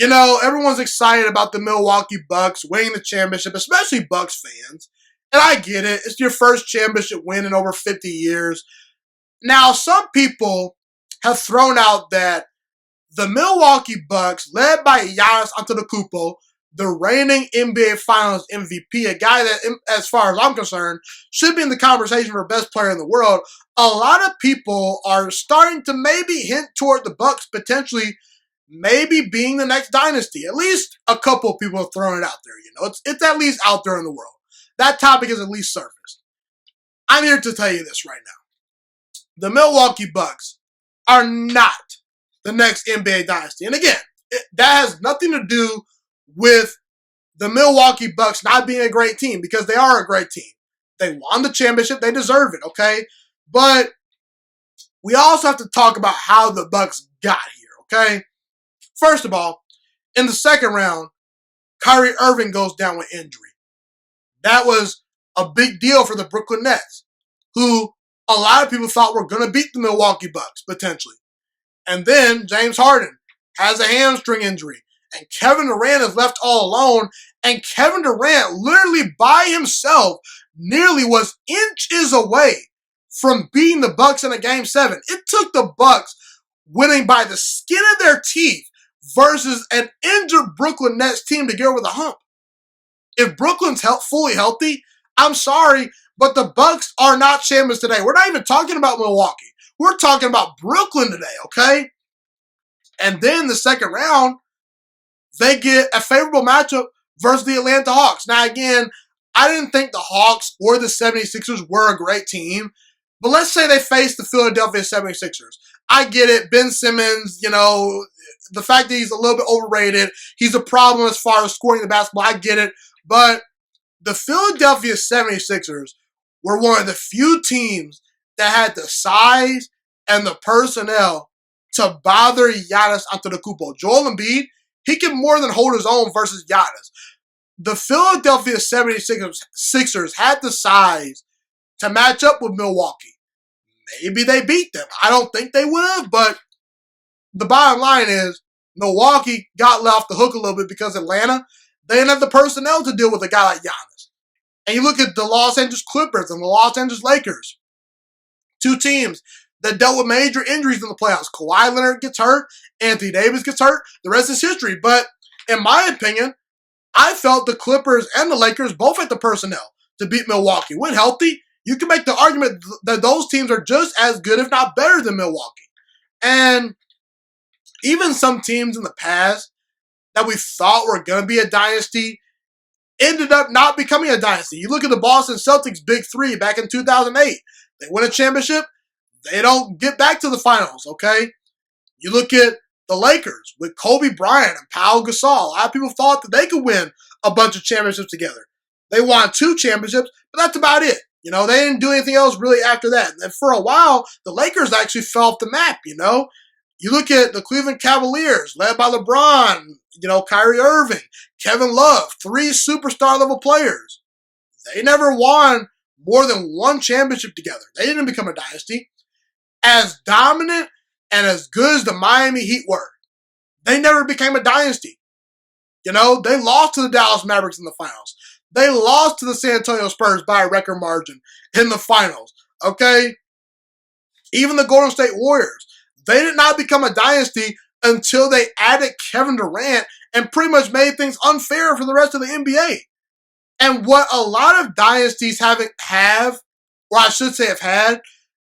Everyone's excited about the Milwaukee Bucks winning the championship, especially Bucks fans. And I get it. It's your first championship win in over 50 years. Now, some people have thrown out that the Milwaukee Bucks, led by Giannis Antetokounmpo, the reigning NBA Finals MVP, a guy that, as far as I'm concerned, should be in the conversation for best player in the world. A lot of people are starting to maybe hint toward the Bucks potentially maybe being the next dynasty. At least a couple of people have thrown it out there. It's at least out there in the world. That topic is at least surfaced. I'm here to tell you this right now. The Milwaukee Bucks are not the next NBA dynasty. And again, that has nothing to do with the Milwaukee Bucks not being a great team, because they are a great team. They won the championship. They deserve it, okay? But we also have to talk about how the Bucks got here, okay? First of all, in the second round, Kyrie Irving goes down with injury. That was a big deal for the Brooklyn Nets, who a lot of people thought were going to beat the Milwaukee Bucks, potentially. And then James Harden has a hamstring injury, and Kevin Durant is left all alone, and Kevin Durant literally by himself nearly was inches away from beating the Bucks in a Game 7. It took the Bucks winning by the skin of their teeth versus an injured Brooklyn Nets team to get over the hump. If Brooklyn's fully healthy, I'm sorry, but the Bucks are not champions today. We're not even talking about Milwaukee. We're talking about Brooklyn today, okay? And then the second round, they get a favorable matchup versus the Atlanta Hawks. Now, again, I didn't think the Hawks or the 76ers were a great team, but let's say they face the Philadelphia 76ers. I get it. Ben Simmons, the fact that he's a little bit overrated, he's a problem as far as scoring the basketball. I get it. But the Philadelphia 76ers were one of the few teams that had the size and the personnel to bother Giannis Antetokounmpo. Joel Embiid, he can more than hold his own versus Giannis. The Philadelphia 76ers had the size to match up with Milwaukee. Maybe they beat them. I don't think they would have, but the bottom line is Milwaukee got let off the hook a little bit because Atlanta, they didn't have the personnel to deal with a guy like Giannis. And you look at the Los Angeles Clippers and the Los Angeles Lakers, two teams that dealt with major injuries in the playoffs. Kawhi Leonard gets hurt, Anthony Davis gets hurt, the rest is history. But in my opinion, I felt the Clippers and the Lakers both had the personnel to beat Milwaukee. When healthy, you can make the argument that those teams are just as good, if not better, than Milwaukee. And even some teams in the past that we thought were going to be a dynasty ended up not becoming a dynasty. You look at the Boston Celtics Big Three back in 2008. They win a championship. They don't get back to the finals, okay? You look at the Lakers with Kobe Bryant and Pau Gasol. A lot of people thought that they could win a bunch of championships together. They won 2 championships, but that's about it. They didn't do anything else really after that. And for a while, the Lakers actually fell off the map, You look at the Cleveland Cavaliers, led by LeBron, Kyrie Irving, Kevin Love, 3 superstar-level players. They never won more than 1 championship together. They didn't become a dynasty. As dominant and as good as the Miami Heat were, they never became a dynasty. They lost to the Dallas Mavericks in the finals. They lost to the San Antonio Spurs by a record margin in the finals, okay? Even the Golden State Warriors, they did not become a dynasty until they added Kevin Durant and pretty much made things unfair for the rest of the NBA. And what a lot of dynasties have, or I should say have had,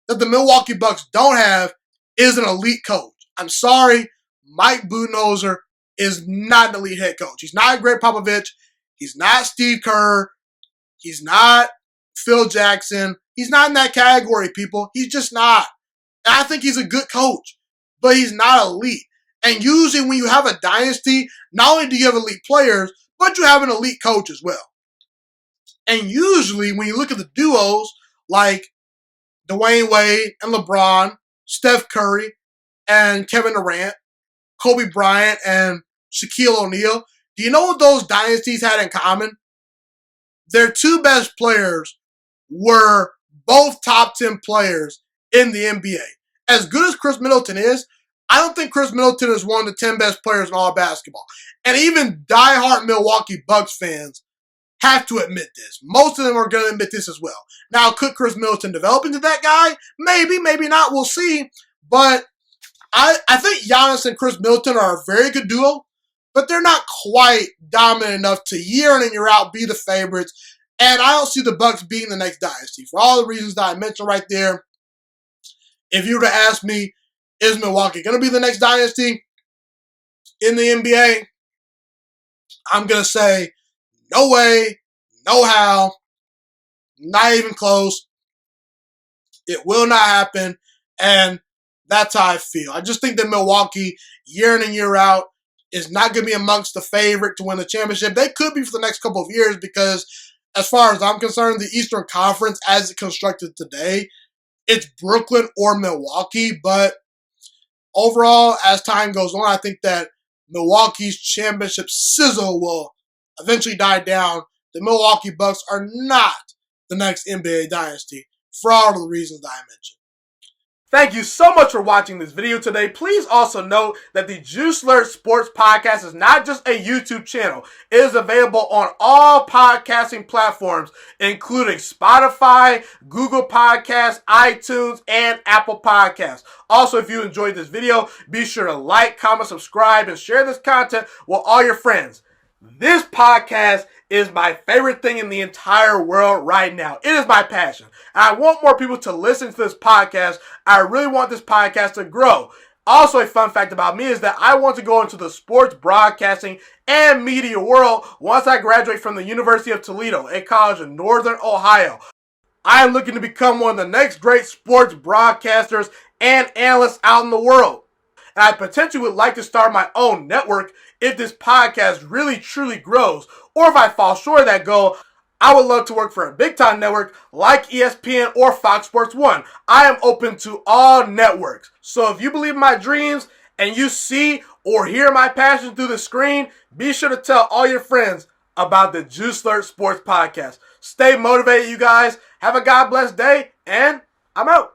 that the Milwaukee Bucks don't have, is an elite coach. I'm sorry, Mike Budenholzer is not an elite head coach. He's not Greg Popovich. He's not Steve Kerr. He's not Phil Jackson. He's not in that category, people. He's just not. And I think he's a good coach, but he's not elite. And usually when you have a dynasty, not only do you have elite players, but you have an elite coach as well. And usually when you look at the duos like Dwayne Wade and LeBron, Steph Curry and Kevin Durant, Kobe Bryant and Shaquille O'Neal, do you know what those dynasties had in common? Their 2 best players were both top 10 players in the NBA. As good as Chris Middleton is, I don't think Chris Middleton is one of the 10 best players in all of basketball. And even diehard Milwaukee Bucks fans have to admit this. Most of them are going to admit this as well. Now, could Chris Middleton develop into that guy? Maybe, maybe not. We'll see. But I think Giannis and Chris Middleton are a very good duo, but they're not quite dominant enough to year in and year out be the favorites. And I don't see the Bucks being the next dynasty. For all the reasons that I mentioned right there, if you were to ask me, is Milwaukee going to be the next dynasty in the NBA? I'm going to say, no way, no how, not even close. It will not happen, and that's how I feel. I just think that Milwaukee, year in and year out, is not going to be amongst the favorite to win the championship. They could be for the next couple of years because, as far as I'm concerned, the Eastern Conference, as it's constructed today, it's Brooklyn or Milwaukee, but overall, as time goes on, I think that Milwaukee's championship sizzle will eventually die down. The Milwaukee Bucks are not the next NBA dynasty for all of the reasons that I mentioned. Thank you so much for watching this video today. Please also note that the Juiciest Sports Podcast is not just a YouTube channel. It is available on all podcasting platforms, including Spotify, Google Podcasts, iTunes, and Apple Podcasts. Also, if you enjoyed this video, be sure to like, comment, subscribe, and share this content with all your friends. This podcast is my favorite thing in the entire world right now. It is my passion. And I want more people to listen to this podcast. I really want this podcast to grow. Also, a fun fact about me is that I want to go into the sports broadcasting and media world once I graduate from the University of Toledo, a college in Northern Ohio. I am looking to become one of the next great sports broadcasters and analysts out in the world. And I potentially would like to start my own network if this podcast really truly grows. Or if I fall short of that goal, I would love to work for a big time network like ESPN or Fox Sports 1. I am open to all networks. So if you believe in my dreams and you see or hear my passion through the screen, be sure to tell all your friends about the Juiciest Sports Podcast. Stay motivated, you guys. Have a God bless day, and I'm out.